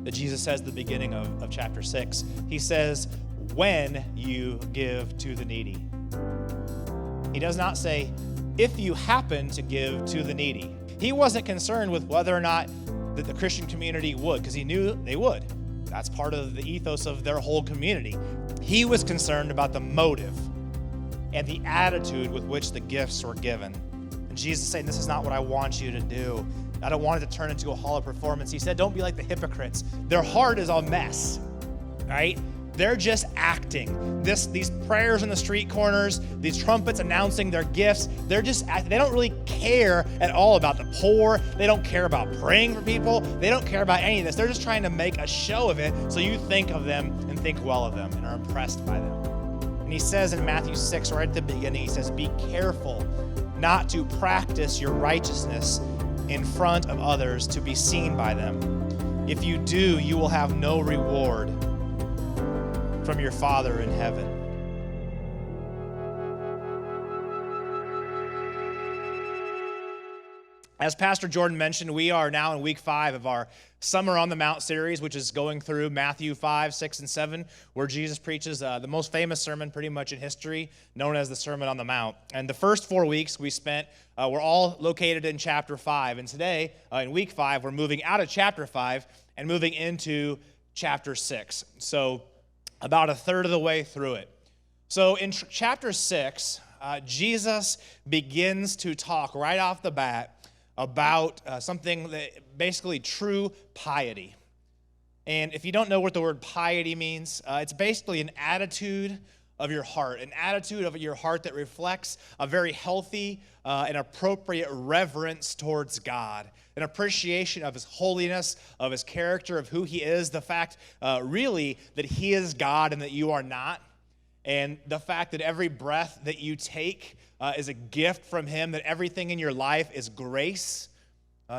that Jesus says at the beginning of chapter 6. He says, when you give to the needy. He does not say, if you happen to give to the needy. He wasn't concerned with whether or not that the Christian community would, because he knew they would. That's part of the ethos of their whole community. He was concerned about the motive and the attitude with which the gifts were given. And Jesus is saying, this is not what I want you to do. I don't want it to turn into a hollow performance. He said, don't be like the hypocrites. Their heart is a mess, right? They're just acting. These prayers in the street corners, these trumpets announcing their gifts, they don't really care at all about the poor. They don't care about praying for people. They don't care about any of this. They're just trying to make a show of it so you think of them and think well of them and are impressed by them. And he says in Matthew 6, right at the beginning, he says, be careful not to practice your righteousness in front of others to be seen by them. If you do, you will have no reward from your Father in heaven. As Pastor Jordan mentioned, we are now in week 5 of our Summer on the Mount series, which is going through Matthew 5, 6, and 7, where Jesus preaches the most famous sermon pretty much in history, known as the Sermon on the Mount. And the first 4 weeks we spent, were all located in chapter 5. And today, in week 5, we're moving out of chapter 5 and moving into chapter 6. So about a third of the way through it. So in chapter 6, Jesus begins to talk right off the bat about something that basically true piety. And if you don't know what the word piety means, it's basically an attitude of your heart, that reflects a very healthy and appropriate reverence towards God, an appreciation of his holiness, of his character, of who he is, the fact really that he is God and that you are not, and the fact that every breath that you take is a gift from him, that everything in your life is grace.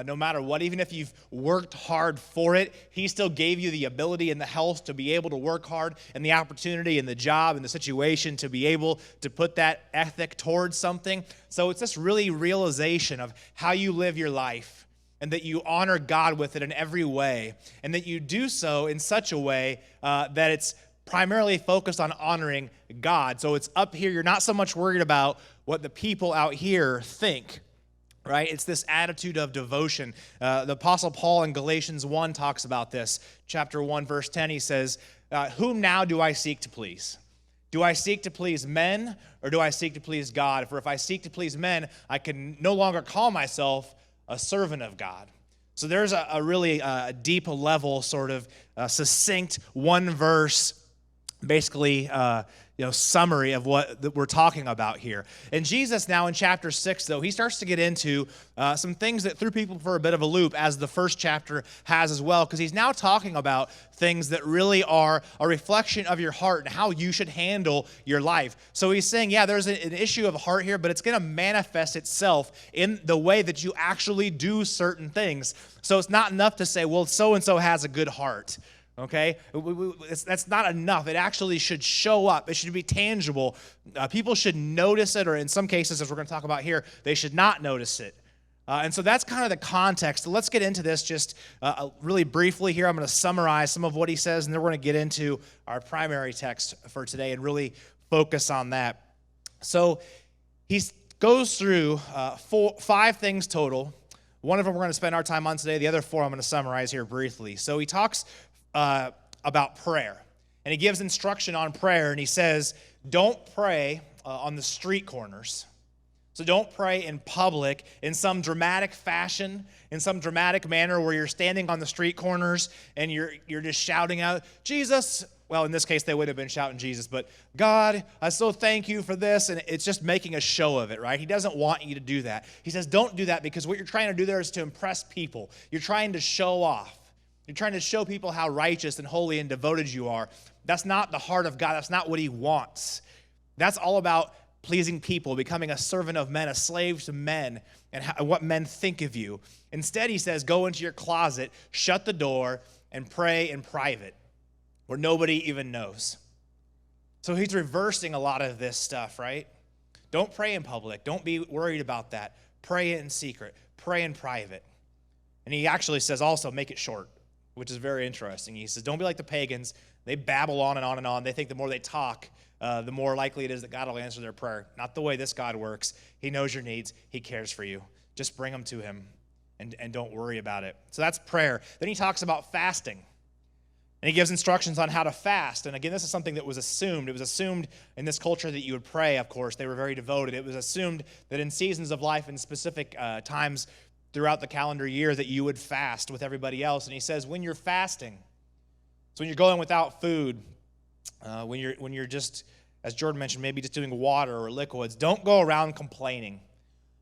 No matter what, even if you've worked hard for it, he still gave you the ability and the health to be able to work hard, and the opportunity and the job and the situation to be able to put that ethic towards something. So it's this really realization of how you live your life, and that you honor God with it in every way, and that you do so in such a way that it's primarily focused on honoring God. So it's up here. You're not so much worried about what the people out here think, right? It's this attitude of devotion. The Apostle Paul in Galatians 1 talks about this. Chapter 1, verse 10, he says, whom now do I seek to please? Do I seek to please men, or do I seek to please God? For if I seek to please men, I can no longer call myself a servant of God. So there's a really deep level, sort of succinct one verse, basically summary of what we're talking about here. And Jesus now in chapter 6, though, he starts to get into some things that threw people for a bit of a loop, as the first chapter has as well, because he's now talking about things that really are a reflection of your heart and how you should handle your life. So he's saying, yeah, there's an issue of heart here, but it's going to manifest itself in the way that you actually do certain things. So it's not enough to say, well, so-and-so has a good heart. Okay? That's not enough. It actually should show up. It should be tangible. People should notice it, or in some cases, as we're going to talk about here, they should not notice it. And so that's kind of the context. So let's get into this just really briefly here. I'm going to summarize some of what he says, and then we're going to get into our primary text for today and really focus on that. So he goes through 5 things total. One of them we're going to spend our time on today. The other 4 I'm going to summarize here briefly. So he talks about prayer, and he gives instruction on prayer, and he says, don't pray on the street corners. So don't pray in public in some dramatic fashion, in some dramatic manner where you're standing on the street corners and you're just shouting out, Jesus. Well, in this case, they would have been shouting Jesus, but God, I so thank you for this, and it's just making a show of it, right? He doesn't want you to do that. He says, don't do that, because what you're trying to do there is to impress people. You're trying to show off. You're trying to show people how righteous and holy and devoted you are. That's not the heart of God. That's not what he wants. That's all about pleasing people, becoming a servant of men, a slave to men, and what men think of you. Instead, he says, go into your closet, shut the door, and pray in private, where nobody even knows. So he's reversing a lot of this stuff, right? Don't pray in public. Don't be worried about that. Pray in secret. Pray in private. And he actually says also, make it short. which is very interesting. He says, don't be like the pagans. They babble on and on and on. They think the more they talk, the more likely it is that God will answer their prayer. Not the way this God works. He knows your needs. He cares for you. Just bring them to him and don't worry about it. So that's prayer. Then he talks about fasting. And he gives instructions on how to fast. And again, this is something that was assumed. It was assumed in this culture that you would pray, of course. They were very devoted. It was assumed that in seasons of life and specific times throughout the calendar year that you would fast with everybody else. And he says, when you're fasting, so when you're going without food, when you're just, as Jordan mentioned, maybe just doing water or liquids, don't go around complaining.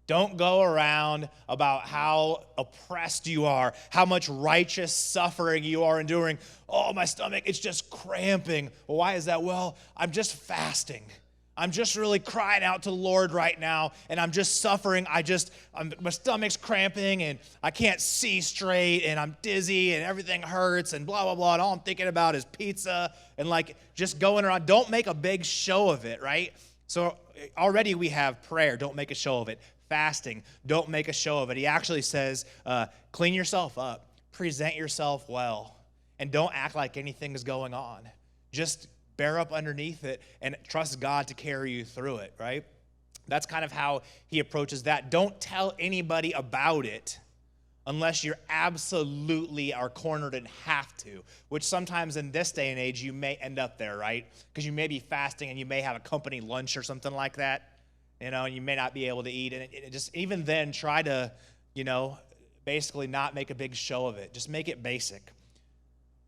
Don't go around about how oppressed you are, how much righteous suffering you are enduring. Oh, my stomach, it's just cramping. Well, why is that? Well, I'm just fasting. I'm just really crying out to the Lord right now, and I'm just suffering. My stomach's cramping, and I can't see straight, and I'm dizzy, and everything hurts, and blah, blah, blah, and all I'm thinking about is pizza, and just going around. Don't make a big show of it, right? So already we have prayer. Don't make a show of it. Fasting, don't make a show of it. He actually says, clean yourself up, present yourself well, and don't act like anything is going on. Just bear up underneath it and trust God to carry you through it, right? That's kind of how he approaches that. Don't tell anybody about it unless you're absolutely are cornered and have to, which sometimes in this day and age, you may end up there, right? Because you may be fasting and you may have a company lunch or something like that. And you may not be able to eat. And it just, even then, try to, basically not make a big show of it. Just make it basic.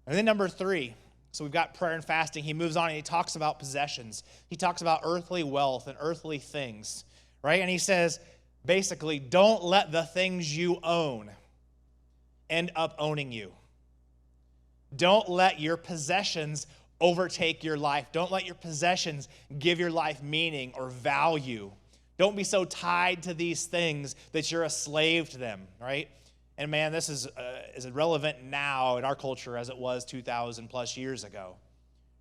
And then number 3, so we've got prayer and fasting. He moves on and he talks about possessions. He talks about earthly wealth and earthly things, right? And he says, basically, don't let the things you own end up owning you. Don't let your possessions overtake your life. Don't let your possessions give your life meaning or value. Don't be so tied to these things that you're a slave to them, right? And man, this is as relevant now in our culture as it was 2,000 plus years ago,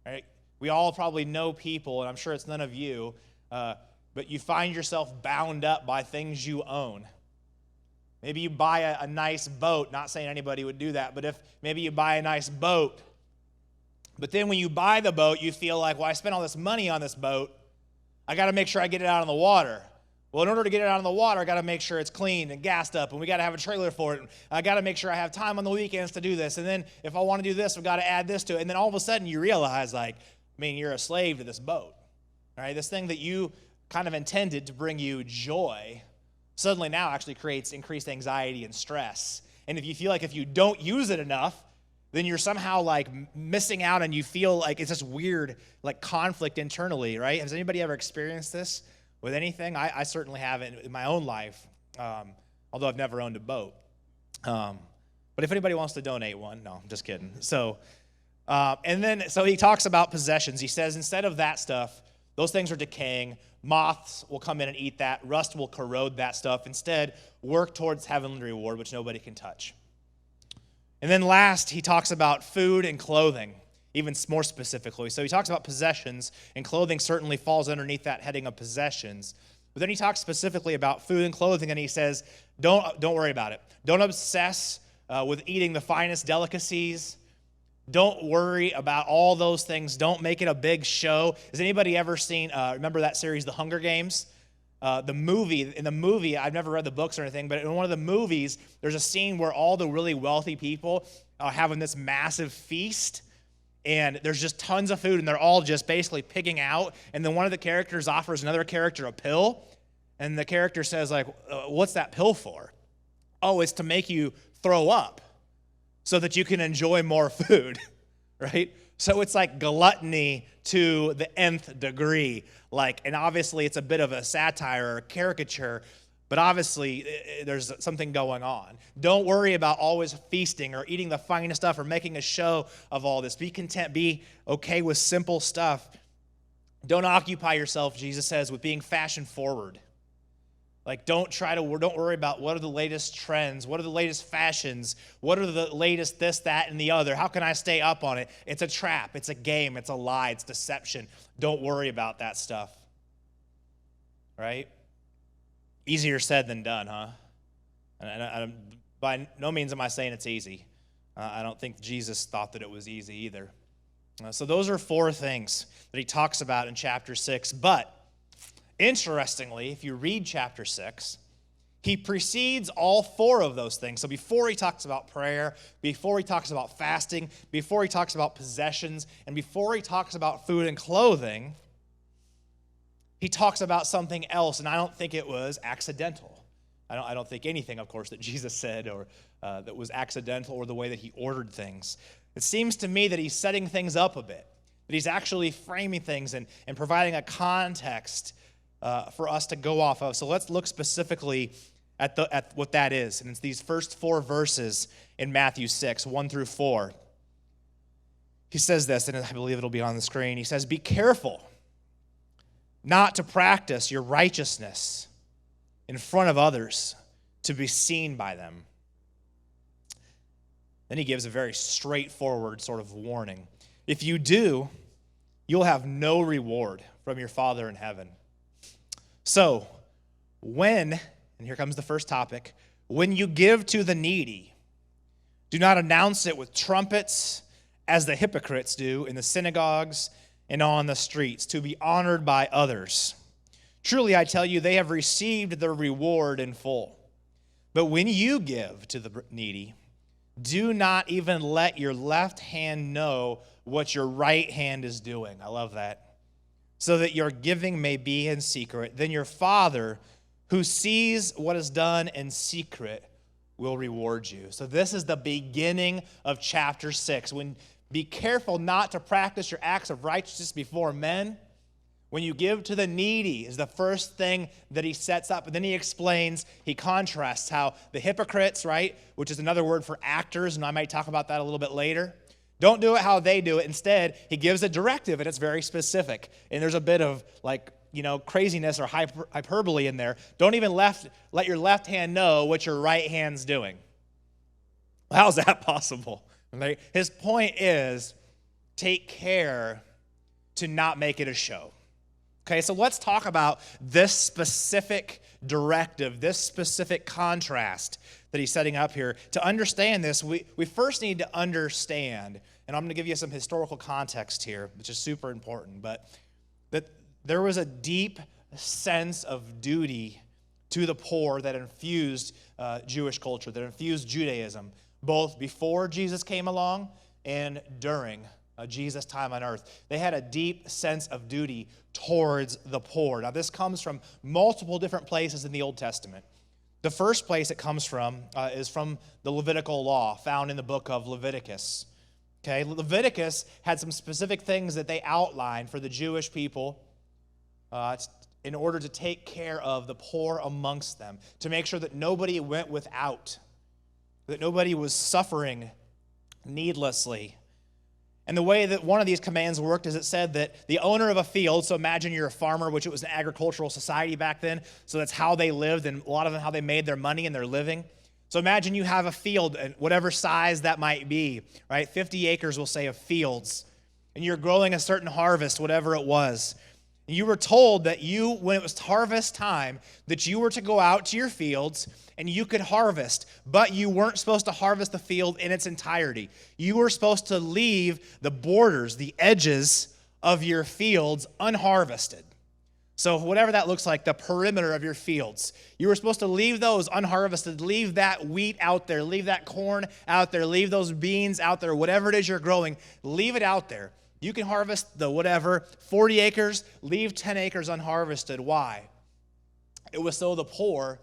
right? We all probably know people, and I'm sure it's none of you, but you find yourself bound up by things you own. Maybe you buy a nice boat, not saying anybody would do that, but if maybe you buy a nice boat, but then when you buy the boat, you feel like, well, I spent all this money on this boat. I got to make sure I get it out on the water. Well, in order to get it out on the water, I got to make sure it's clean and gassed up, and we got to have a trailer for it. And I got to make sure I have time on the weekends to do this. And then if I want to do this, we've got to add this to it. And then all of a sudden you realize, you're a slave to this boat, right? This thing that you kind of intended to bring you joy suddenly now actually creates increased anxiety and stress. And if you feel like if you don't use it enough, then you're somehow missing out and you feel like it's this weird conflict internally, right? Has anybody ever experienced this with anything? I certainly have in my own life, although I've never owned a boat. But if anybody wants to donate one, no, I'm just kidding. So he talks about possessions. He says instead of that stuff, those things are decaying. Moths will come in and eat that. Rust will corrode that stuff. Instead, work towards heavenly reward, which nobody can touch. And then last, he talks about food and clothing, even more specifically. So he talks about possessions, and clothing certainly falls underneath that heading of possessions. But then he talks specifically about food and clothing, and he says, don't worry about it. Don't obsess with eating the finest delicacies. Don't worry about all those things. Don't make it a big show. Has anybody ever seen, remember that series, The Hunger Games? In the movie, I've never read the books or anything, but in one of the movies, there's a scene where all the really wealthy people are having this massive feast, and there's just tons of food, and they're all just basically pigging out, and then one of the characters offers another character a pill, and the character says, what's that pill for? Oh, it's to make you throw up so that you can enjoy more food, right? So it's like gluttony to the nth degree. And obviously it's a bit of a satire or a caricature, but obviously there's something going on. Don't worry about always feasting or eating the finest stuff or making a show of all this. Be content, be okay with simple stuff. Don't occupy yourself, Jesus says, with being fashion forward. Don't worry about what are the latest trends, what are the latest fashions, what are the latest this, that, and the other. How can I stay up on it? It's a trap, it's a game, it's a lie, it's deception. Don't worry about that stuff. Right? Easier said than done, huh? And by no means am I saying it's easy. I don't think Jesus thought that it was easy either. So those are 4 things that he talks about in chapter 6. But interestingly, if you read chapter 6, he precedes all 4 of those things. So before he talks about prayer, before he talks about fasting, before he talks about possessions, and before he talks about food and clothing, he talks about something else, and I don't think it was accidental. I don't think anything, of course, that Jesus said or that was accidental or the way that he ordered things. It seems to me that he's setting things up a bit, that he's actually framing things and providing a context for us to go off of. So let's look specifically at what that is. And it's these first 4 verses in Matthew 6, 1 through 4. He says this, and I believe it'll be on the screen. He says, "Be careful not to practice your righteousness in front of others to be seen by them." Then he gives a very straightforward sort of warning. If you do, you'll have no reward from your Father in heaven. So, and here comes the first topic, when you give to the needy, do not announce it with trumpets as the hypocrites do in the synagogues and on the streets, to be honored by others. Truly, I tell you, they have received their reward in full. But when you give to the needy, do not even let your left hand know what your right hand is doing. I love that. So that your giving may be in secret. Then your Father, who sees what is done in secret, will reward you. So this is the beginning of chapter 6. Be careful not to practice your acts of righteousness before men. When you give to the needy is the first thing that he sets up. And then he explains, he contrasts how the hypocrites, right, which is another word for actors, and I might talk about that a little bit later, don't do it how they do it. Instead, he gives a directive, and it's very specific. And there's a bit of, craziness or hyperbole in there. Don't even let your left hand know what your right hand's doing. How's that possible? His point is, take care to not make it a show. Okay, so let's talk about this specific directive, this specific contrast that he's setting up here. To understand this, we first need to understand, and I'm going to give you some historical context here, which is super important, but that there was a deep sense of duty to the poor that infused Jewish culture, that infused Judaism, both before Jesus came along and during Jesus' time on earth. They had a deep sense of duty towards the poor. Now, this comes from multiple different places in the Old Testament. The first place it comes from is from the Levitical law found in the book of Leviticus. Okay, Leviticus had some specific things that they outlined for the Jewish people in order to take care of the poor amongst them, to make sure that nobody went without, that nobody was suffering needlessly. And the way that one of these commands worked is it said that the owner of a field, so imagine you're a farmer, which it was an agricultural society back then, so that's how they lived and a lot of them how they made their money and their living. So imagine you have a field, and whatever size that might be, right? 50 acres, we'll say, of fields, and you're growing a certain harvest, whatever it was. And you were told that when it was harvest time, that you were to go out to your fields and you could harvest, but you weren't supposed to harvest the field in its entirety. You were supposed to leave the borders, the edges of your fields unharvested. So whatever that looks like, the perimeter of your fields, you were supposed to leave those unharvested, leave that wheat out there, leave that corn out there, leave those beans out there, whatever it is you're growing, leave it out there. You can harvest the 40 acres, leave 10 acres unharvested. Why? It was so the poor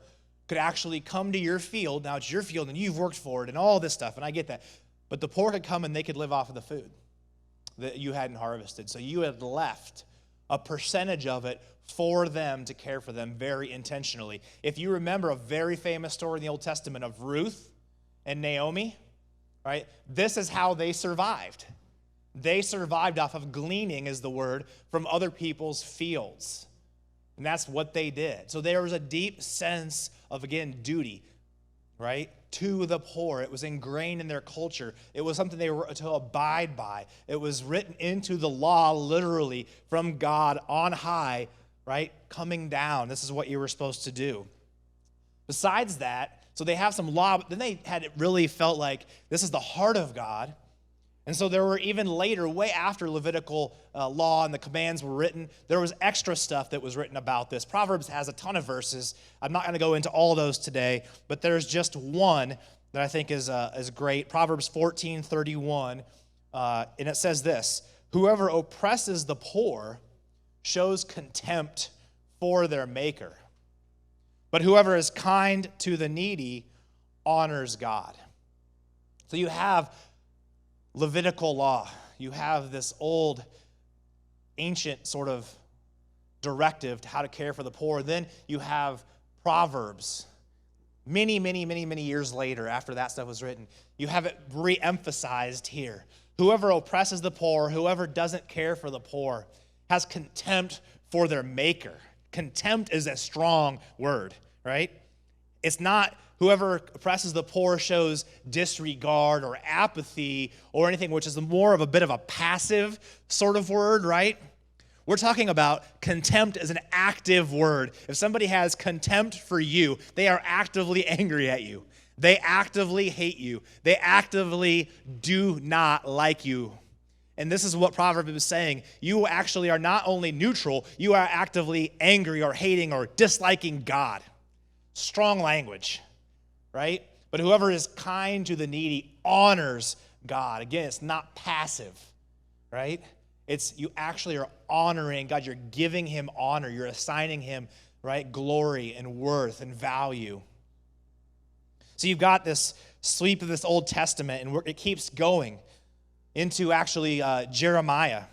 could actually come to your field. Now it's your field and you've worked for it and all this stuff, and I get that. But the poor could come and they could live off of the food that you hadn't harvested. So you had left a percentage of it for them to care for them very intentionally. If you remember a very famous story in the Old Testament of Ruth and Naomi, right? This is how they survived. They survived off of gleaning, is the word, from other people's fields. And that's what they did. So there was a deep sense of, again, duty, right, to the poor. It was ingrained in their culture. It was something they were to abide by. It was written into the law, literally, from God on high, right, coming down. This is what you were supposed to do. Besides that, So they have some law, but then they had really felt like this is the heart of God. And so there were even later, way after Levitical law and the commands were written, there was extra stuff that was written about this. Proverbs has a ton of verses. I'm not going to go into all those today, but there's just one that I think is great. Proverbs 14:31, and it says this: whoever oppresses the poor shows contempt for their maker, but whoever is kind to the needy honors God. So you have Levitical law. You have this old, ancient sort of directive to how to care for the poor. Then you have Proverbs. Many years later, after that stuff was written, you have it re-emphasized here. Whoever oppresses the poor, whoever doesn't care for the poor, has contempt for their maker. Contempt is a strong word, right? It's not whoever oppresses the poor shows disregard or apathy or anything, which is more of a bit of a passive sort of word, right? We're talking about contempt as an active word. If somebody has contempt for you, they are actively angry at you. They actively hate you. They actively do not like you. And this is what Proverbs is saying. You actually are not only neutral, you are actively angry or hating or disliking God. Strong language, right? But whoever is kind to the needy honors God. Again, it's not passive, right? It's you actually are honoring God. You're giving him honor. You're assigning him, right, glory and worth and value. So you've got this sweep of this Old Testament, and it keeps going into actually Jeremiah.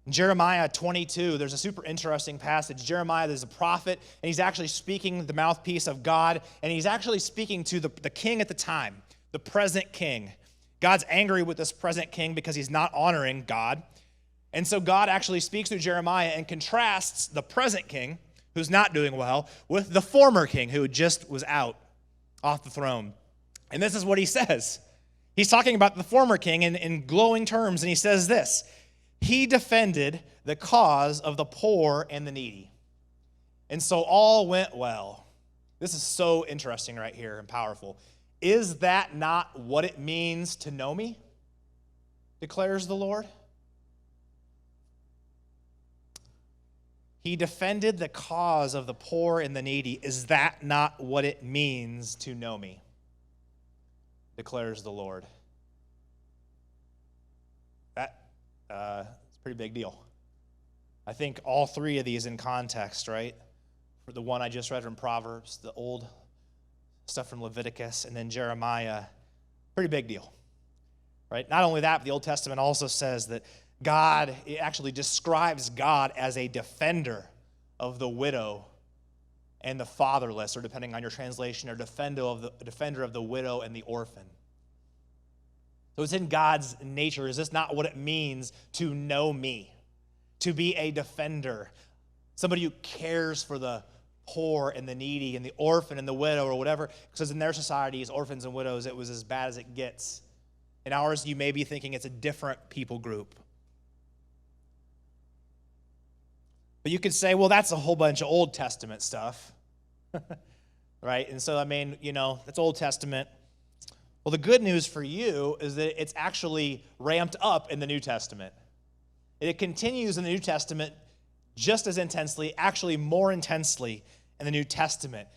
In Jeremiah 22, there's a super interesting passage. Jeremiah is a prophet, and he's actually speaking the mouthpiece of God, and he's actually speaking to the king at the time, the present king. God's angry with this present king because he's not honoring God. And so God actually speaks through Jeremiah and contrasts the present king, who's not doing well, with the former king who just was out off the throne. And this is what he says. He's talking about the former king in glowing terms, and he says this: he defended the cause of the poor and the needy. And so all went well. This is so interesting right here and powerful. Is that not what it means to know me? Declares the Lord. He defended the cause of the poor and the needy. Is that not what it means to know me? Declares the Lord. That's a pretty big deal. I think all three of these in context, right? For the one I just read from Proverbs, the old stuff from Leviticus, and then Jeremiah, pretty big deal, right? Not only that, but the Old Testament also says that God, it actually describes God as a defender of the widow and the fatherless, or depending on your translation, or defender of the widow and the orphan. So it's in God's nature. Is this not what it means to know me? To be a defender, somebody who cares for the poor and the needy and the orphan and the widow or whatever, because in their societies, orphans and widows, it was as bad as it gets. In ours, you may be thinking it's a different people group. But you could say, well, that's a whole bunch of Old Testament stuff, right? And so, I mean, that's Old Testament. Well, the good news for you is that it's actually ramped up in the New Testament. It continues in the New Testament just as intensely, actually more intensely in the New Testament.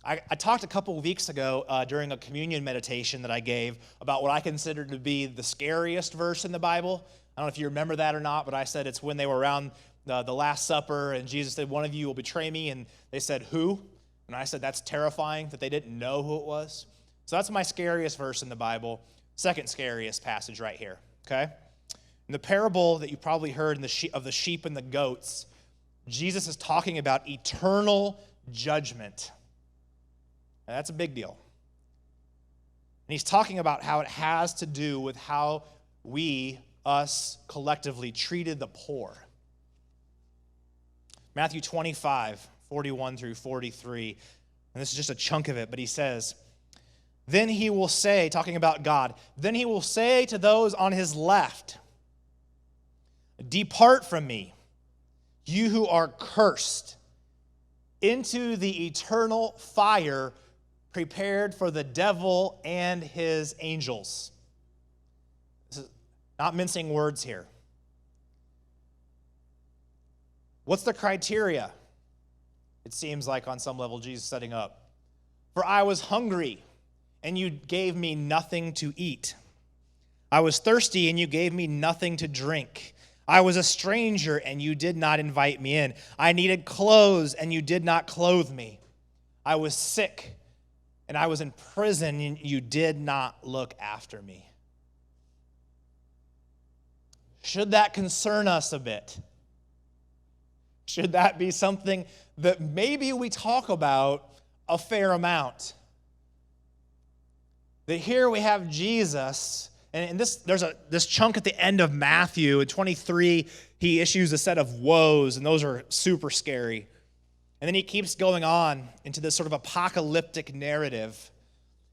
I talked a couple of weeks ago during a communion meditation that I gave about what I consider to be the scariest verse in the Bible. I don't know if you remember that or not, but I said it's when they were around the Last Supper, and Jesus said, one of you will betray me, and they said, who? And I said, that's terrifying that they didn't know who it was. So that's my scariest verse in the Bible. Second scariest passage right here, okay? In the parable that you probably heard of the sheep and the goats, Jesus is talking about eternal judgment. And that's a big deal. And he's talking about how it has to do with how us collectively treated the poor. Matthew 25, 41 through 43. And this is just a chunk of it, but he says, then he will say, talking about God, then he will say to those on his left, depart from me, you who are cursed, into the eternal fire prepared for the devil and his angels. This is not mincing words here. What's the criteria? It seems like on some level Jesus is setting up. For I was hungry, and you gave me nothing to eat. I was thirsty, and you gave me nothing to drink. I was a stranger, and you did not invite me in. I needed clothes, and you did not clothe me. I was sick, and I was in prison, and you did not look after me. Should that concern us a bit? Should that be something that maybe we talk about a fair amount? That here we have Jesus, and there's this chunk at the end of Matthew, in 23, he issues a set of woes, and those are super scary. And then he keeps going on into this sort of apocalyptic narrative.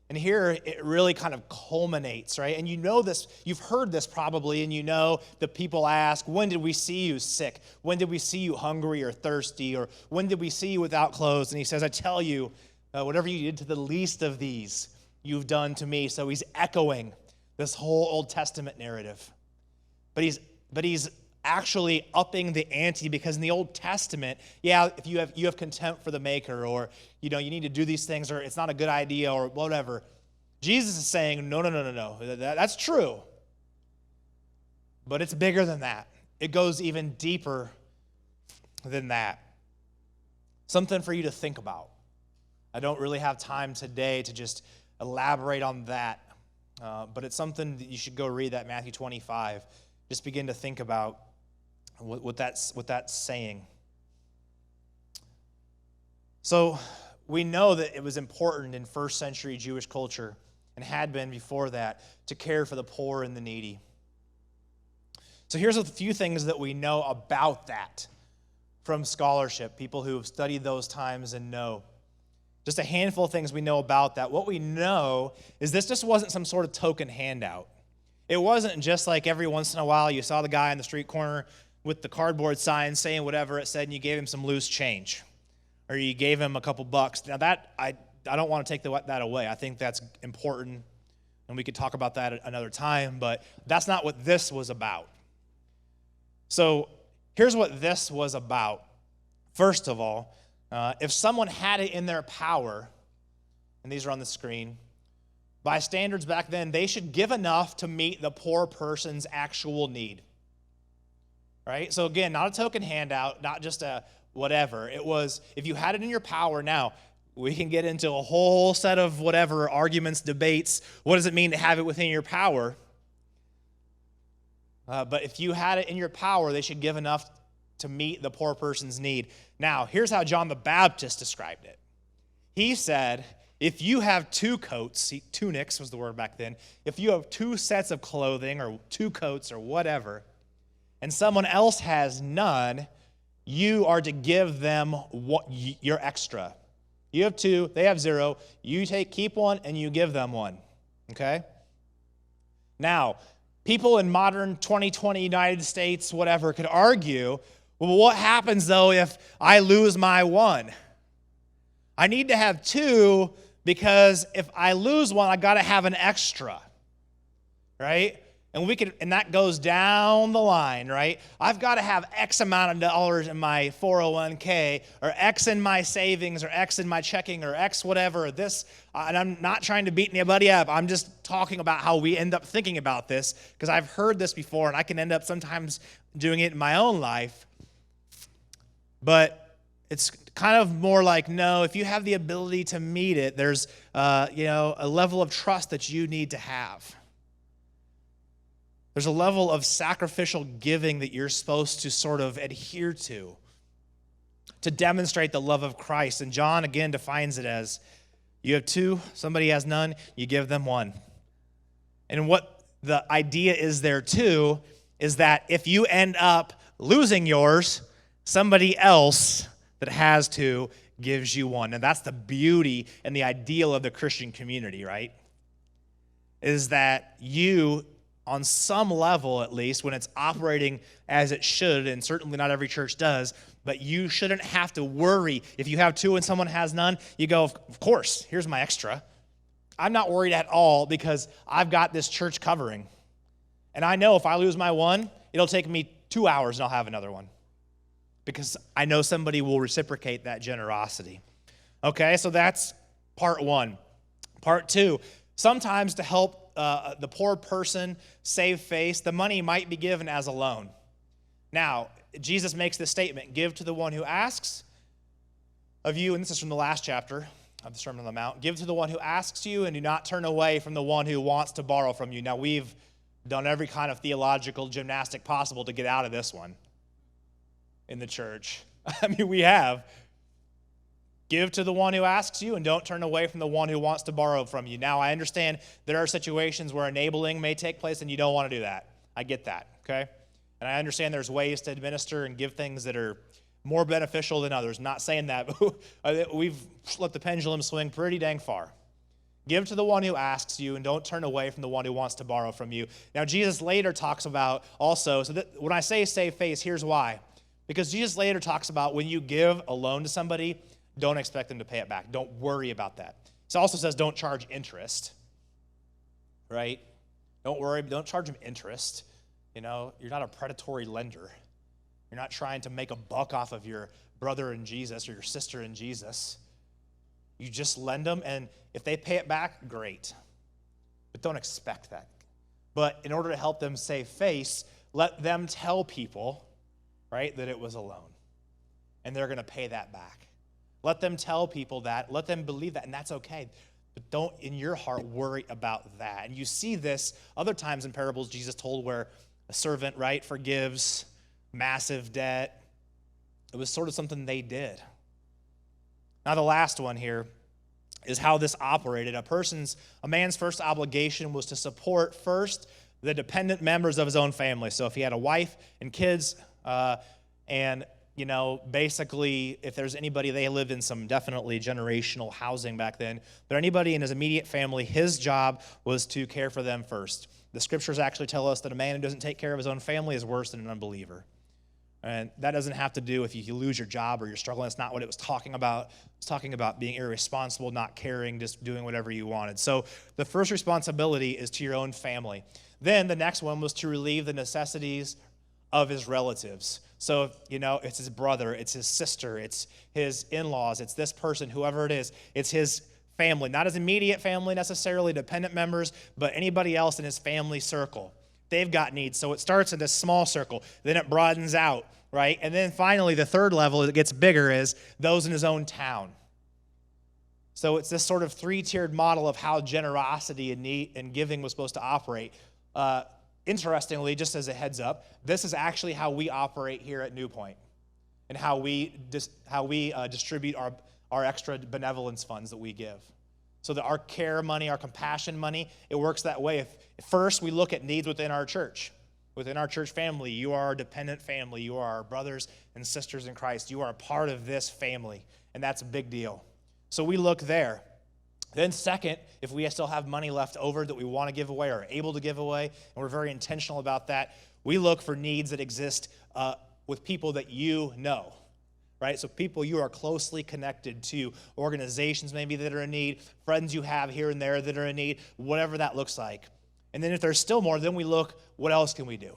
And here it really kind of culminates, right? And you know this, you've heard this probably, and you know that people ask, when did we see you sick? When did we see you hungry or thirsty? Or when did we see you without clothes? And he says, I tell you, whatever you did to the least of these, you've done to me. So he's echoing this whole Old Testament narrative. But he's actually upping the ante, because in the Old Testament, yeah, if you have contempt for the maker, or you need to do these things, or it's not a good idea, or whatever. Jesus is saying, no. That's true. But it's bigger than that. It goes even deeper than that. Something for you to think about. I don't really have time today to just elaborate on that, but it's something that you should go read, that Matthew 25. Just begin to think about what that's saying. So we know that it was important in first century Jewish culture, and had been before that, to care for the poor and the needy. So here's a few things that we know about that from scholarship, people who have studied those times and know. Just a handful of things we know about that. What we know is this just wasn't some sort of token handout. It wasn't just like every once in a while you saw the guy on the street corner with the cardboard sign saying whatever it said, and you gave him some loose change, or you gave him a couple bucks. Now that, I don't want to take that away. I think that's important, and we could talk about that at another time, but that's not what this was about. So here's what this was about. First of all, if someone had it in their power, and these are on the screen, by standards back then, they should give enough to meet the poor person's actual need. Right? So again, not a token handout, not just a whatever. It was, if you had it in your power. Now, we can get into a whole set of whatever arguments, debates. What does it mean to have it within your power? But if you had it in your power, they should give enough to meet the poor person's need. Now, here's how John the Baptist described it. He said, if you have two coats, tunics was the word back then, if you have two sets of clothing or two coats or whatever, and someone else has none, you are to give them your extra. You have two, they have zero. You keep one, and you give them one. Okay? Now, people in modern 2020 United States, whatever, could argue, well, what happens, though, if I lose my one? I need to have two, because if I lose one, I got to have an extra, right? And that goes down the line, right? I've got to have X amount of dollars in my 401k, or X in my savings, or X in my checking, or X whatever, or this. And I'm not trying to beat anybody up. I'm just talking about how we end up thinking about this, because I've heard this before, and I can end up sometimes doing it in my own life. But it's kind of more like, no, if you have the ability to meet it, there's a level of trust that you need to have. There's a level of sacrificial giving that you're supposed to sort of adhere to demonstrate the love of Christ. And John, again, defines it as, you have two, somebody has none, you give them one. And what the idea is there, too, is that if you end up losing yours, somebody else that has two gives you one. And that's the beauty and the ideal of the Christian community, right? Is that you, on some level at least, when it's operating as it should, and certainly not every church does, But you shouldn't have to worry. If you have two and someone has none, you go, of course, here's my extra. I'm not worried at all because I've got this church covering. And I know if I lose my one, it'll take me 2 hours and I'll have another one. Because I know somebody will reciprocate that generosity. Okay, so that's part one. Part two, sometimes to help the poor person save face, the money might be given as a loan. Now, Jesus makes this statement, give to the one who asks of you, and this is from the last chapter of the Sermon on the Mount, give to the one who asks you and do not turn away from the one who wants to borrow from you. Now, we've done every kind of theological gymnastic possible to get out of this one in the church. I mean, we have. Give to the one who asks you and don't turn away from the one who wants to borrow from you. Now, I understand there are situations where enabling may take place and you don't want to do that. I get that, okay? And I understand there's ways to administer and give things that are more beneficial than others. Not saying that, but we've let the pendulum swing pretty dang far. Give to the one who asks you and don't turn away from the one who wants to borrow from you. Now, Jesus later talks about also, so that when I say save face, here's why. Because Jesus later talks about when you give a loan to somebody, don't expect them to pay it back. Don't worry about that. He also says don't charge interest, right? Don't worry, don't charge them interest. You know, you're not a predatory lender. You're not trying to make a buck off of your brother in Jesus or your sister in Jesus. You just lend them, and if they pay it back, great. But don't expect that. But in order to help them save face, let them tell people, right, that it was a loan. And they're going to pay that back. Let them tell people that. Let them believe that, and that's okay. But don't, in your heart, worry about that. And you see this other times in parables Jesus told where a servant, right, forgives massive debt. It was sort of something they did. Now, the last one here is how this operated. A man's first obligation was to support first the dependent members of his own family. So if he had a wife and kids, and you know, basically, if there's anybody, they lived in some definitely generational housing back then, but anybody in his immediate family, his job was to care for them first. The scriptures actually tell us that a man who doesn't take care of his own family is worse than an unbeliever. And that doesn't have to do if you lose your job or you're struggling. That's not what it was talking about. It was talking about being irresponsible, not caring, just doing whatever you wanted. So the first responsibility is to your own family. Then the next one was to relieve the necessities of his relatives. So, you know, it's his brother, it's his sister, it's his in-laws, it's this person, whoever it is. It's his family, not his immediate family necessarily, dependent members, but anybody else in his family circle. They've got needs. So it starts in this small circle, then it broadens out, right? And then finally, the third level that gets bigger is those in his own town. So it's this sort of three-tiered model of how generosity and giving was supposed to operate. Interestingly, just as a heads up, this is actually how we operate here at New Point and how we distribute our extra benevolence funds that we give. So that our care money, our compassion money, it works that way. If first, we look at needs within our church family. You are our dependent family. You are our brothers and sisters in Christ. You are a part of this family, and that's a big deal. So we look there. Then second, if we still have money left over that we want to give away or are able to give away, and we're very intentional about that, we look for needs that exist with people that you know, right? So people you are closely connected to, organizations maybe that are in need, friends you have here and there that are in need, whatever that looks like. And then if there's still more, then we look, what else can we do?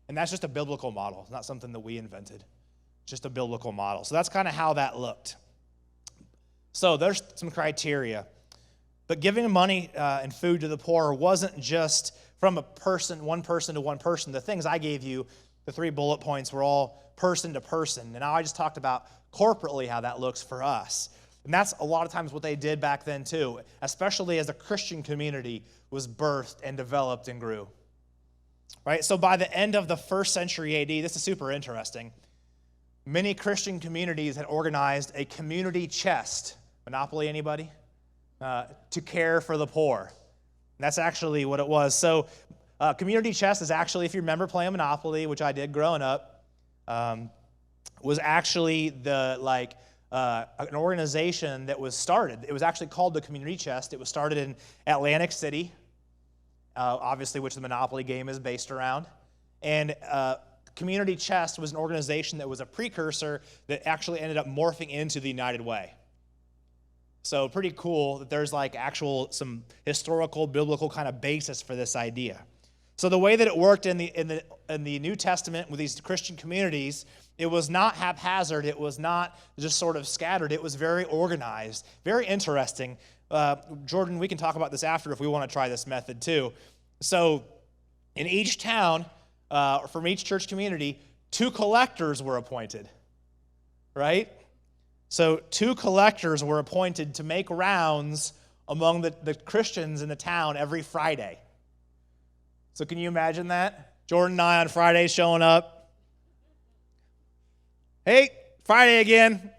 And that's just a biblical model. It's not something that we invented. It's just a biblical model. So that's kind of how that looked. So there's some criteria. But giving money and food to the poor wasn't just from one person to one person. The things I gave you, the 3 bullet points, were all person to person. And now I just talked about corporately how that looks for us. And that's a lot of times what they did back then too, especially as the Christian community was birthed and developed and grew. Right? So by the end of the 1st century AD, this is super interesting, many Christian communities had organized a community chest. Monopoly, anybody? To care for the poor. And that's actually what it was. So community chest is actually, if you remember playing Monopoly, which I did growing up, was actually an organization that was started. It was actually called the Community Chest. It was started in Atlantic City, obviously, which the Monopoly game is based around. And Community Chest was an organization that was a precursor that actually ended up morphing into the United Way. So pretty cool that there's like some historical, biblical kind of basis for this idea. So the way that it worked in the New Testament with these Christian communities, it was not haphazard. It was not just sort of scattered. It was very organized, very interesting. Jordan, we can talk about this after if we want to try this method too. So in each town, from each church community, 2 collectors were appointed, right? So 2 collectors were appointed to make rounds among the Christians in the town every Friday. So can you imagine that? Jordan and I on Friday showing up. Hey, Friday again.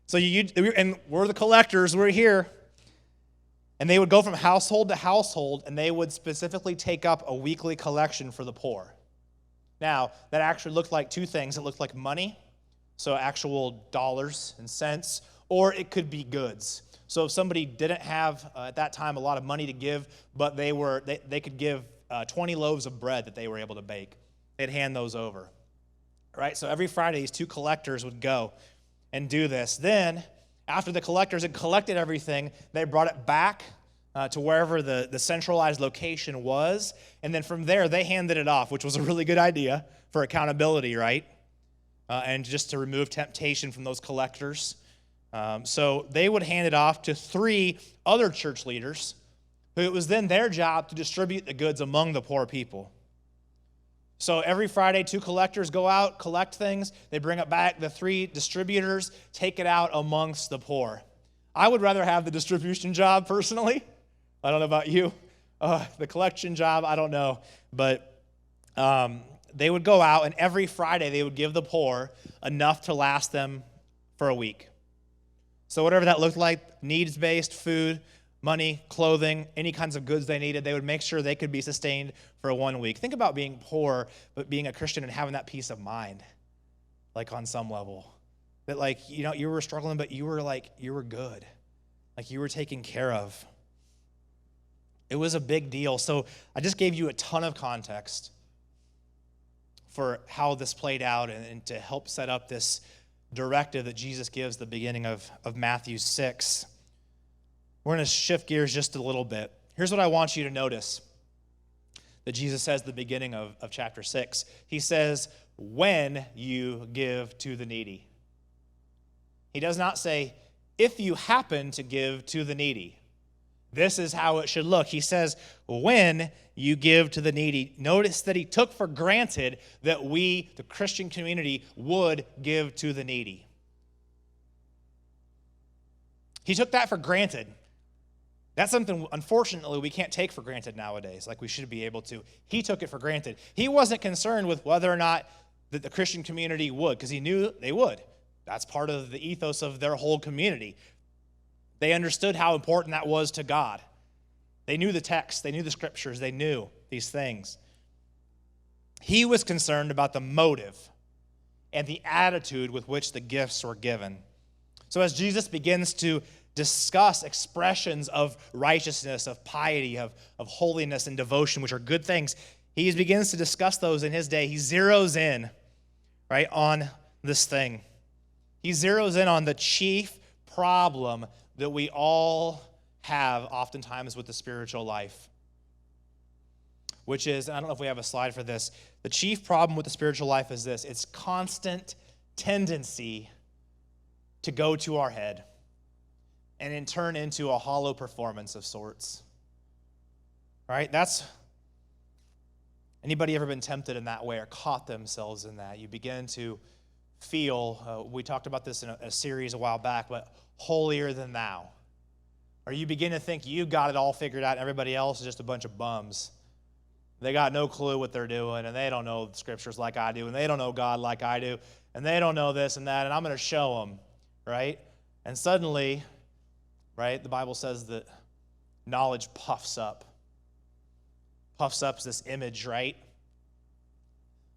So and we're the collectors, we're here. And they would go from household to household, and they would specifically take up a weekly collection for the poor. Now, that actually looked like 2 things. It looked like money, so actual dollars and cents, or it could be goods. So if somebody didn't have, at that time, a lot of money to give, but they could give 20 loaves of bread that they were able to bake, they'd hand those over. Right? So every Friday, these 2 collectors would go and do this. Then, after the collectors had collected everything, they brought it back to wherever the centralized location was, and then from there, they handed it off, which was a really good idea for accountability, right? And just to remove temptation from those collectors. So they would hand it off to 3 other church leaders, who it was then their job to distribute the goods among the poor people. So every Friday, 2 collectors go out, collect things, they bring it back, the 3 distributors take it out amongst the poor. I would rather have the distribution job, personally. I don't know about you. The collection job, I don't know. But they would go out, and every Friday they would give the poor enough to last them for a week. So whatever that looked like, needs-based food, money, clothing, any kinds of goods they needed, they would make sure they could be sustained for 1 week. Think about being poor, but being a Christian and having that peace of mind, like on some level. That like, you were struggling, but you were good. Like you were taken care of. It was a big deal. So I just gave you a ton of context for how this played out and to help set up this directive that Jesus gives at the beginning of Matthew 6. We're going to shift gears just a little bit. Here's what I want you to notice that Jesus says at the beginning of chapter 6. He says, when you give to the needy. He does not say, if you happen to give to the needy. This is how it should look. He says, when you give to the needy. Notice that he took for granted that we, the Christian community, would give to the needy. He took that for granted. That's something, unfortunately, we can't take for granted nowadays, like we should be able to. He took it for granted. He wasn't concerned with whether or not that the Christian community would, because he knew they would. That's part of the ethos of their whole community. They understood how important that was to God. They knew the text. They knew the scriptures. They knew these things. He was concerned about the motive and the attitude with which the gifts were given. So as Jesus begins to discuss expressions of righteousness, of piety, of holiness and devotion, which are good things, he begins to discuss those in his day. He zeroes in, right, on this thing. He zeroes in on the chief problem that we all have oftentimes with the spiritual life, which is, I don't know if we have a slide for this, the chief problem with the spiritual life is this: it's constant tendency to go to our head and in turn into a hollow performance of sorts. Right? Anybody ever been tempted in that way or caught themselves in that? You begin to feel, we talked about this in a series a while back, but holier than thou. Or you begin to think you got it all figured out and everybody else is just a bunch of bums. They got no clue what they're doing, and they don't know the scriptures like I do, and they don't know God like I do, and they don't know this and that, and I'm going to show them, right? And suddenly, right, the Bible says that knowledge puffs up. Puffs up is this image, right?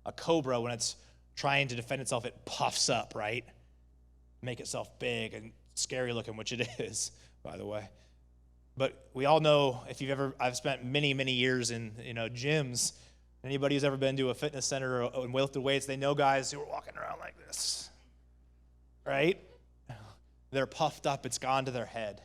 A cobra, when it's trying to defend itself, it puffs up, right? Make itself big and scary looking, which it is, by the way. But we all know, I've spent many, many years in gyms, Anybody who's ever been to a fitness center and lifted weights, they know guys who are walking around like this, right? They're puffed up. It's gone to their head.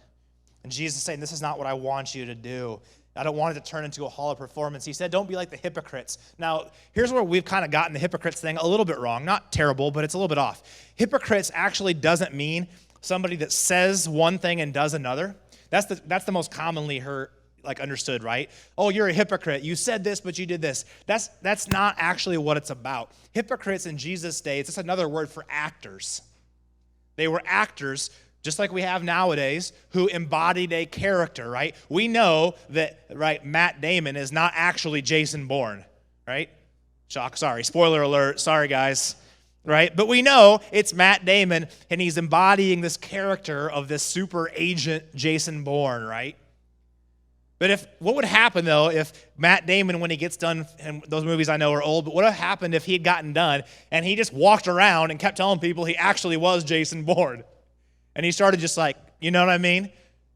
And Jesus is saying, this is not what I want you to do. I don't want it to turn into a hollow performance. He said, don't be like the hypocrites. Now, here's where we've kind of gotten the hypocrites thing a little bit wrong. Not terrible, but it's a little bit off. Hypocrites actually doesn't mean somebody that says one thing and does another. That's the most commonly understood, right? Oh, you're a hypocrite. You said this, but you did this. That's not actually what it's about. Hypocrites in Jesus' day, it's just another word for actors. They were actors, just like we have nowadays, who embodied a character, right? We know that, right, Matt Damon is not actually Jason Bourne, right? Spoiler alert, sorry guys, right? But we know it's Matt Damon, and he's embodying this character of this super agent Jason Bourne, right? But what would happen, though, if Matt Damon, when he gets done, and those movies I know are old, but what would have happened if he had gotten done and he just walked around and kept telling people he actually was Jason Bourne? And he started just like, you know what I mean?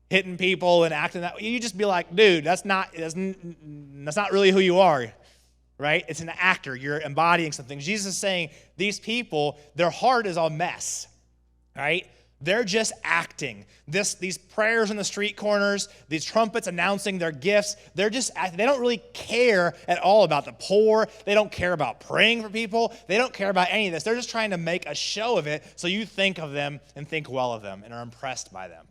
Hitting people and acting that way. You just be like, dude, that's not really who you are, right? It's an actor. You're embodying something. Jesus is saying these people, their heart is a mess, right? They're just acting. These prayers in the street corners, these trumpets announcing their gifts, they don't really care at all about the poor. They don't care about praying for people. They don't care about any of this. They're just trying to make a show of it so you think of them and think well of them and are impressed by them.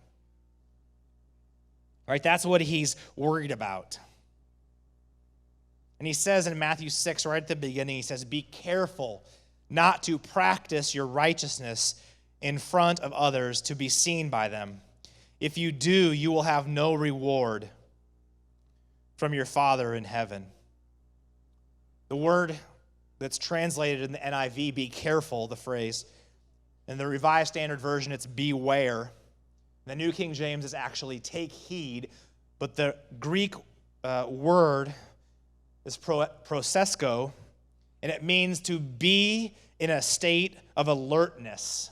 Right? That's what he's worried about. And he says in Matthew 6, right at the beginning, he says, be careful not to practice your righteousness in front of others to be seen by them. If you do, you will have no reward from your Father in heaven. The word that's translated in the NIV, be careful, the phrase. In the Revised Standard Version, it's beware. The New King James is actually take heed, but the Greek word is prosesko, and it means to be in a state of alertness,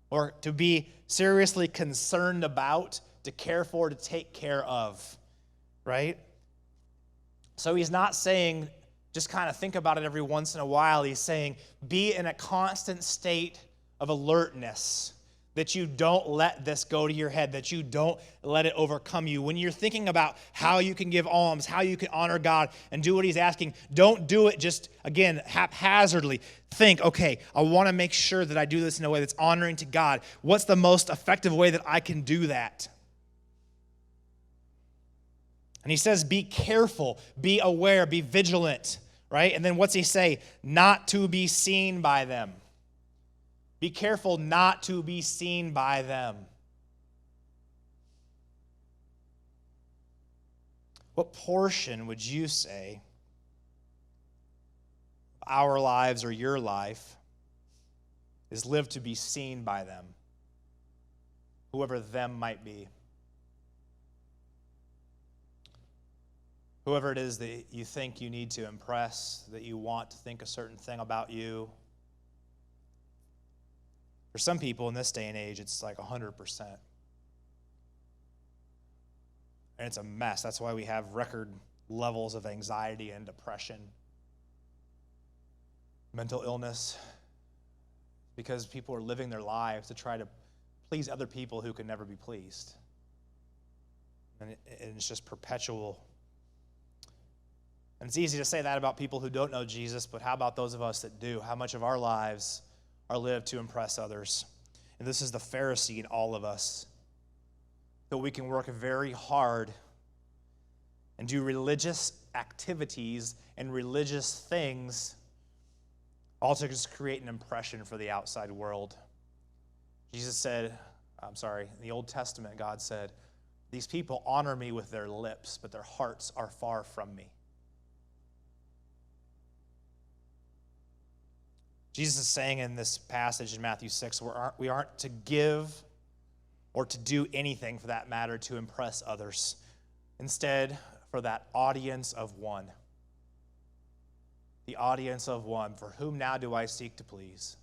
or to be seriously concerned about, to care for, to take care of, right? So he's not saying just kind of think about it every once in a while. He's saying be in a constant state of alertness, that you don't let this go to your head, that you don't let it overcome you. When you're thinking about how you can give alms, how you can honor God and do what he's asking, don't do it just, again, haphazardly. Think, okay, I want to make sure that I do this in a way that's honoring to God. What's the most effective way that I can do that? And he says, be careful, be aware, be vigilant, right? And then what's he say? Not to be seen by them. Be careful not to be seen by them. What portion would you say of our lives or your life is lived to be seen by them, whoever them might be? Whoever it is that you think you need to impress, that you want to think a certain thing about you. For some people in this day and age, it's like 100%. And it's a mess. That's why we have record levels of anxiety and depression, mental illness, because people are living their lives to try to please other people who can never be pleased. And it's just perpetual. And it's easy to say that about people who don't know Jesus, but how about those of us that do? How much of our lives are lived to impress others? And this is the Pharisee in all of us. That we can work very hard and do religious activities and religious things, all to just create an impression for the outside world. Jesus said, in the Old Testament, God said, these people honor me with their lips, but their hearts are far from me. Jesus is saying in this passage in Matthew 6, we aren't to give or to do anything, for that matter, to impress others. Instead, for that audience of one. The audience of one, for whom now do I seek to please?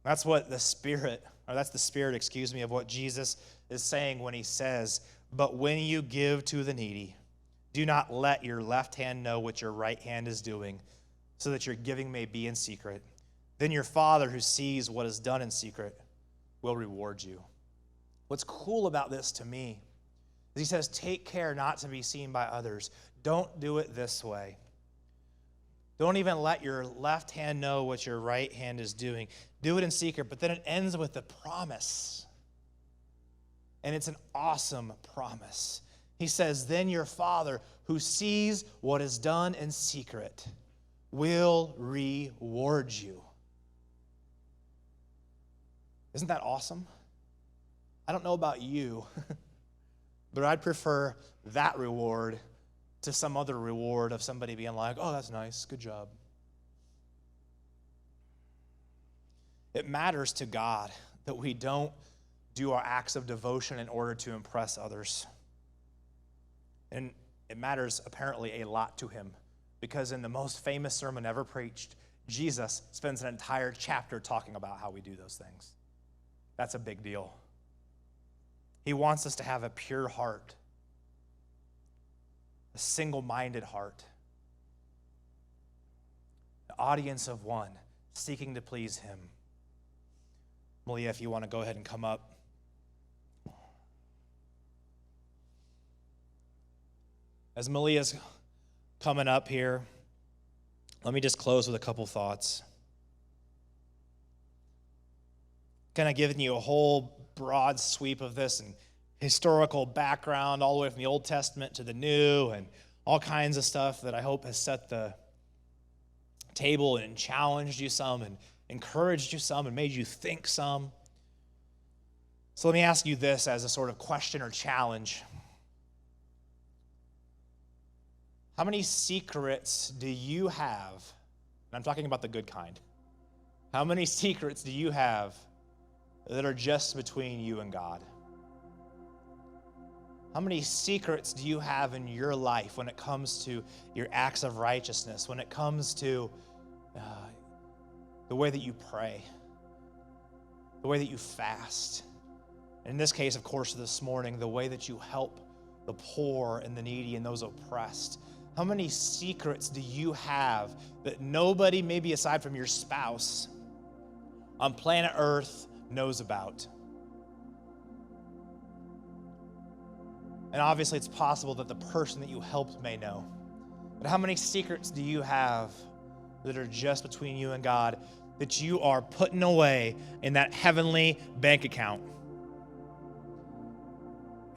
That's the spirit of what Jesus is saying when he says, but when you give to the needy, Do not let your left hand know what your right hand is doing, so that your giving may be in secret. Then your Father who sees what is done in secret will reward you. What's cool about this to me is he says, take care not to be seen by others. Don't do it this way. Don't even let your left hand know what your right hand is doing. Do it in secret. But then it ends with a promise. And it's an awesome promise. He says, then your Father who sees what is done in secret will reward you. Isn't that awesome? I don't know about you, but I'd prefer that reward to some other reward of somebody being like, oh, that's nice, good job. It matters to God that we don't do our acts of devotion in order to impress others. And it matters apparently a lot to him, because in the most famous sermon ever preached, Jesus spends an entire chapter talking about how we do those things. That's a big deal. He wants us to have a pure heart, a single-minded heart, an audience of one, seeking to please him. Malia, if you want to go ahead and come up. As Malia's coming up here, let me just close with a couple thoughts. Kind of giving you a whole broad sweep of this and historical background all the way from the Old Testament to the New and all kinds of stuff that I hope has set the table and challenged you some and encouraged you some and made you think some. So let me ask you this as a sort of question or challenge. How many secrets do you have? And I'm talking about the good kind. How many secrets do you have that are just between you and God? How many secrets do you have in your life when it comes to your acts of righteousness, when it comes to the way that you pray, the way that you fast? In this case, of course, this morning, the way that you help the poor and the needy and those oppressed. How many secrets do you have that nobody, maybe aside from your spouse, on planet Earth knows about? And obviously it's possible that the person that you helped may know. But how many secrets do you have that are just between you and God that you are putting away in that heavenly bank account?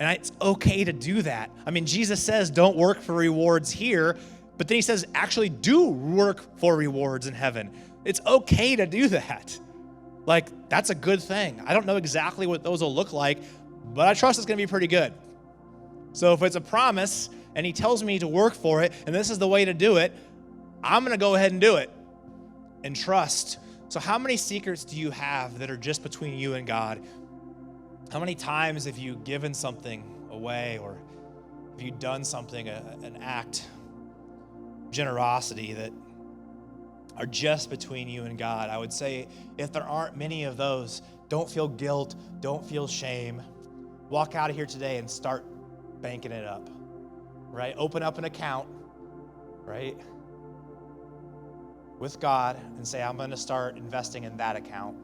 And it's okay to do that. I mean, Jesus says don't work for rewards here, but then he says actually do work for rewards in heaven. It's okay to do that. Like, that's a good thing. I don't know exactly what those will look like, but I trust it's going to be pretty good. So if it's a promise and he tells me to work for it and this is the way to do it, I'm going to go ahead and do it and trust. So how many secrets do you have that are just between you and God? How many times have you given something away, or have you done something, an act, generosity that are just between you and God? I would say if there aren't many of those, don't feel guilt, don't feel shame. Walk out of here today and start banking it up, right? Open up an account, right, with God and say, I'm going to start investing in that account.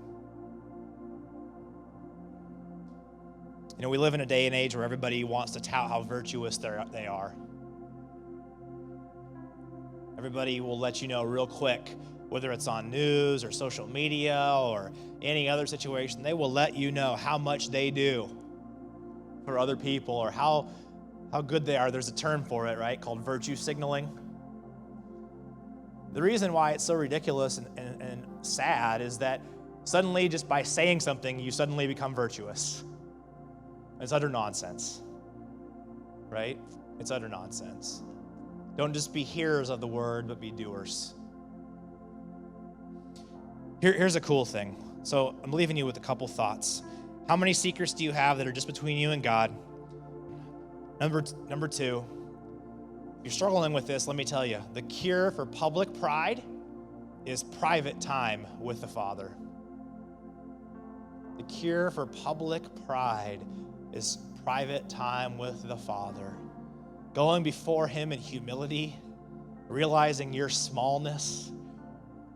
You know, we live in a day and age where everybody wants to tout how virtuous they are. Everybody will let you know real quick, whether it's on news or social media or any other situation, they will let you know how much they do for other people or how good they are. There's a term for it, right, called virtue signaling. The reason why it's so ridiculous and sad is that suddenly, just by saying something, you suddenly become virtuous. It's utter nonsense, right? It's utter nonsense. Don't just be hearers of the word, but be doers. Here's a cool thing. So I'm leaving you with a couple thoughts. How many secrets do you have that are just between you and God? Number two, if you're struggling with this, let me tell you, the cure for public pride is private time with the Father. The cure for public pride is private time with the Father. going before him in humility, realizing your smallness,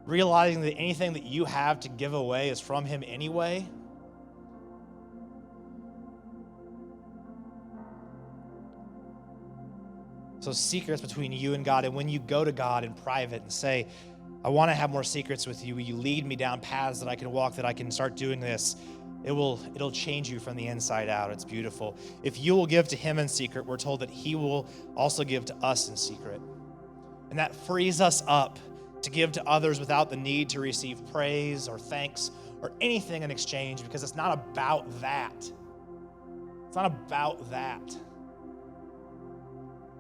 realizing that anything that you have to give away is from him anyway. So secrets between you and God, and when you go to God in private and say, I want to have more secrets with you, will you lead me down paths that I can walk, that I can start doing this? It'll change you from the inside out. It's beautiful. If you will give to him in secret, we're told that he will also give to us in secret. And that frees us up to give to others without the need to receive praise or thanks or anything in exchange, because it's not about that. It's not about that.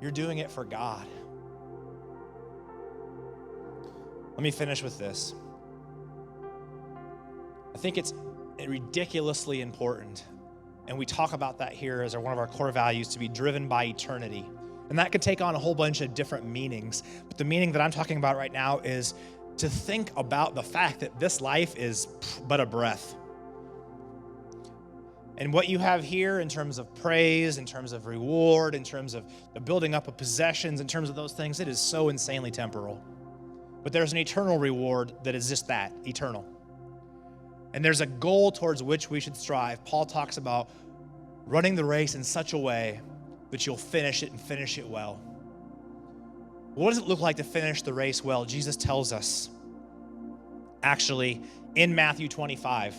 You're doing it for God. Let me finish with this. I think it's ridiculously important, and we talk about that here as one of our core values, to be driven by eternity. And that could take on a whole bunch of different meanings, but the meaning that I'm talking about right now is to think about the fact that this life is but a breath. And what you have here in terms of praise, in terms of reward, in terms of the building up of possessions, in terms of those things, it is so insanely temporal. But there's an eternal reward that is just that, eternal. And there's a goal towards which we should strive. Paul talks about running the race in such a way that you'll finish it and finish it well. What does it look like to finish the race well? Jesus tells us, actually, in Matthew 25,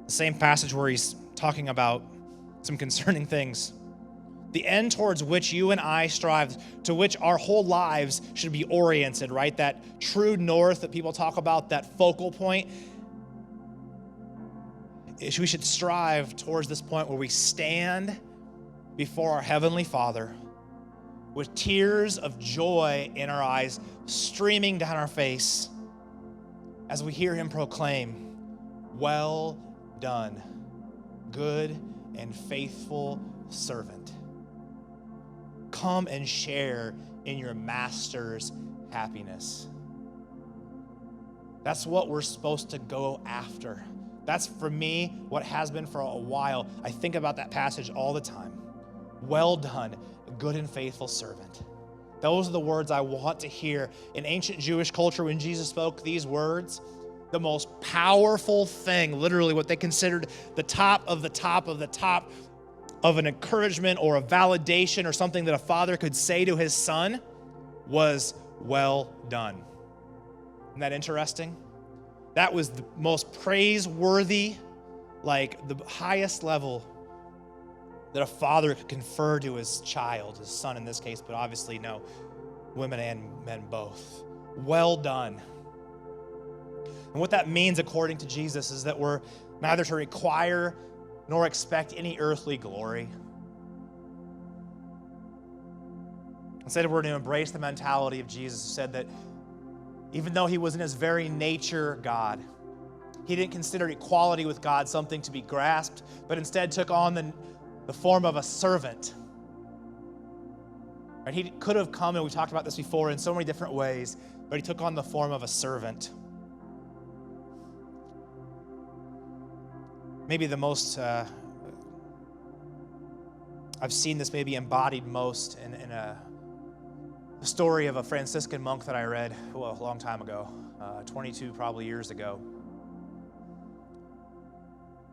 the same passage where he's talking about some concerning things. The end towards which you and I strive, to which our whole lives should be oriented, right? That true north that people talk about, that focal point. We should strive towards this point where we stand before our Heavenly Father with tears of joy in our eyes, streaming down our face as we hear him proclaim, "Well done, good and faithful servant. Come and share in your master's happiness." That's what we're supposed to go after. That's, for me, what has been for a while. I think about that passage all the time. Well done, good and faithful servant. Those are the words I want to hear. In ancient Jewish culture, when Jesus spoke these words, the most powerful thing, literally what they considered the top of the top of the top of an encouragement or a validation or something that a father could say to his son, was well done. Isn't that interesting? That was the most praiseworthy, like the highest level that a father could confer to his child, his son in this case, but obviously no, women and men both. Well done. And what that means, according to Jesus, is that we're neither to require nor expect any earthly glory. Instead, we're to embrace the mentality of Jesus, who said that even though he was in his very nature God, he didn't consider equality with God something to be grasped, but instead took on the form of a servant. Right? He could have come, and we talked about this before, in so many different ways, but he took on the form of a servant. Maybe the most, I've seen this maybe embodied most in a story of a Franciscan monk that I read, a long time ago, 22 probably years ago.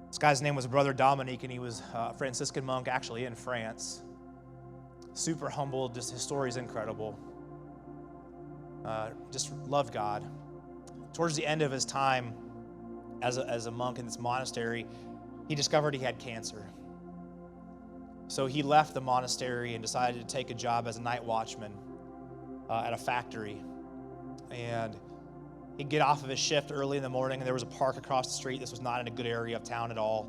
This guy's name was Brother Dominique, and he was a Franciscan monk actually in France. Super humble, just his story is incredible. Just loved God. Towards the end of his time as a monk in this monastery, he discovered he had cancer. So he left the monastery and decided to take a job as a night watchman at a factory. And he'd get off of his shift early in the morning, and there was a park across the street. This was not in a good area of town at all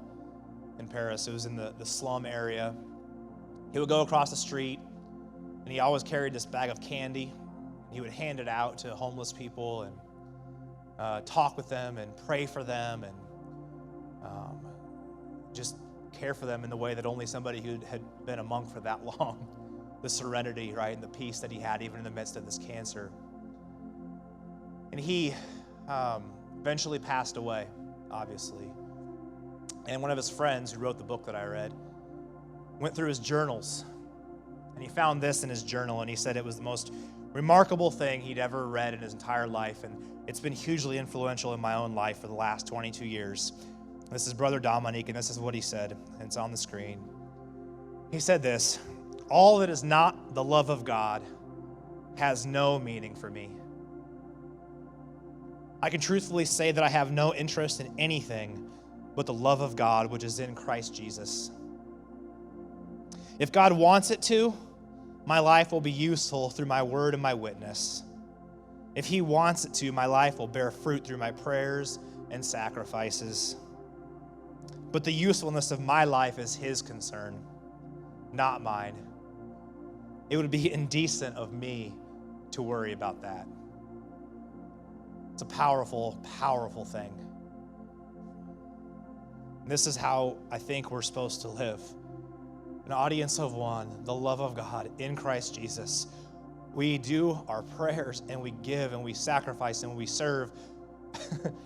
in Paris. It was in the slum area. He would go across the street, and he always carried this bag of candy. He would hand it out to homeless people and talk with them and pray for them and just care for them in the way that only somebody who had been a monk for that long, the serenity, right, and the peace that he had even in the midst of this cancer. And he eventually passed away, obviously. And one of his friends who wrote the book that I read went through his journals And he found this in his journal, and he said it was the most remarkable thing he'd ever read in his entire life, and it's been hugely influential in my own life for the last 22 years. This is Brother Dominique, and this is what he said. It's on the screen. He said this: "All that is not the love of God has no meaning for me. I can truthfully say that I have no interest in anything but the love of God, which is in Christ Jesus. If God wants it to, my life will be useful through my word and my witness. If he wants it to, my life will bear fruit through my prayers and sacrifices. But the usefulness of my life is his concern, not mine. It would be indecent of me to worry about that." It's a powerful, powerful thing. This is how I think we're supposed to live. An audience of one, the love of God in Christ Jesus. We do our prayers and we give and we sacrifice and we serve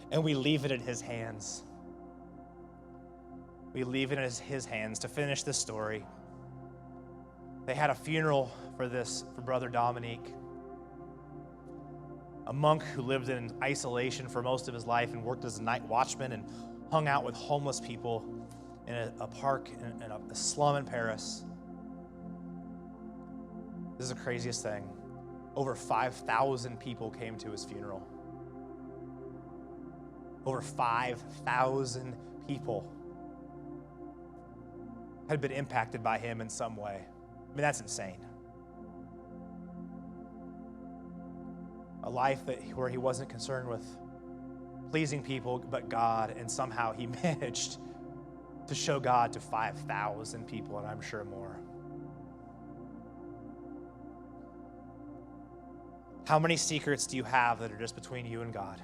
and we leave it in his hands. We leave it in his hands. To finish this story, they had a funeral for Brother Dominique, a monk who lived in isolation for most of his life and worked as a night watchman and hung out with homeless people in a park in a slum in Paris. This is the craziest thing. Over 5,000 people came to his funeral. Over 5,000 people had been impacted by him in some way. I mean, that's insane. A life where he wasn't concerned with pleasing people but God, and somehow he managed to show God to 5,000 people, and I'm sure more. How many secrets do you have that are just between you and God?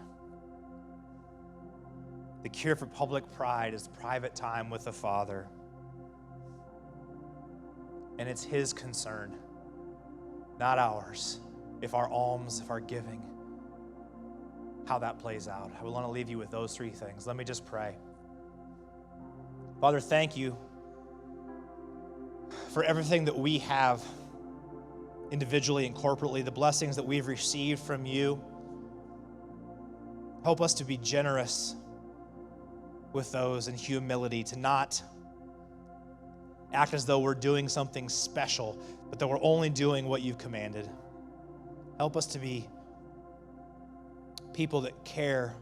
The cure for public pride is private time with the Father. And it's his concern, not ours. If our alms, if our giving, how that plays out. I want to leave you with those three things. Let me just pray. Father, thank you for everything that we have individually and corporately, the blessings that we've received from you. Help us to be generous with those in humility, to not act as though we're doing something special, but that we're only doing what you've commanded. Help us to be people that care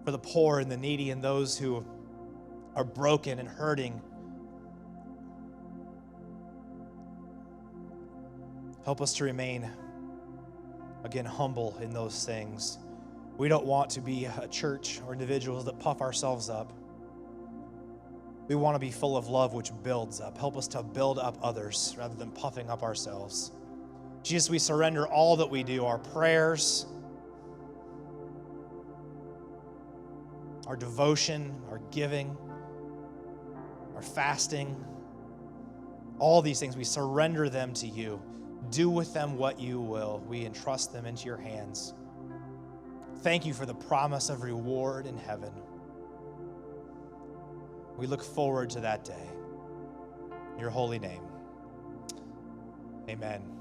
for the poor and the needy and those who are broken and hurting. Help us to remain, again, humble in those things. We don't want to be a church or individuals that puff ourselves up. We want to be full of love, which builds up. Help us to build up others rather than puffing up ourselves. Jesus, we surrender all that we do, our prayers, our devotion, our giving, our fasting, all these things, we surrender them to you. Do with them what you will. We entrust them into your hands. Thank you for the promise of reward in heaven. We look forward to that day. In your holy name, amen.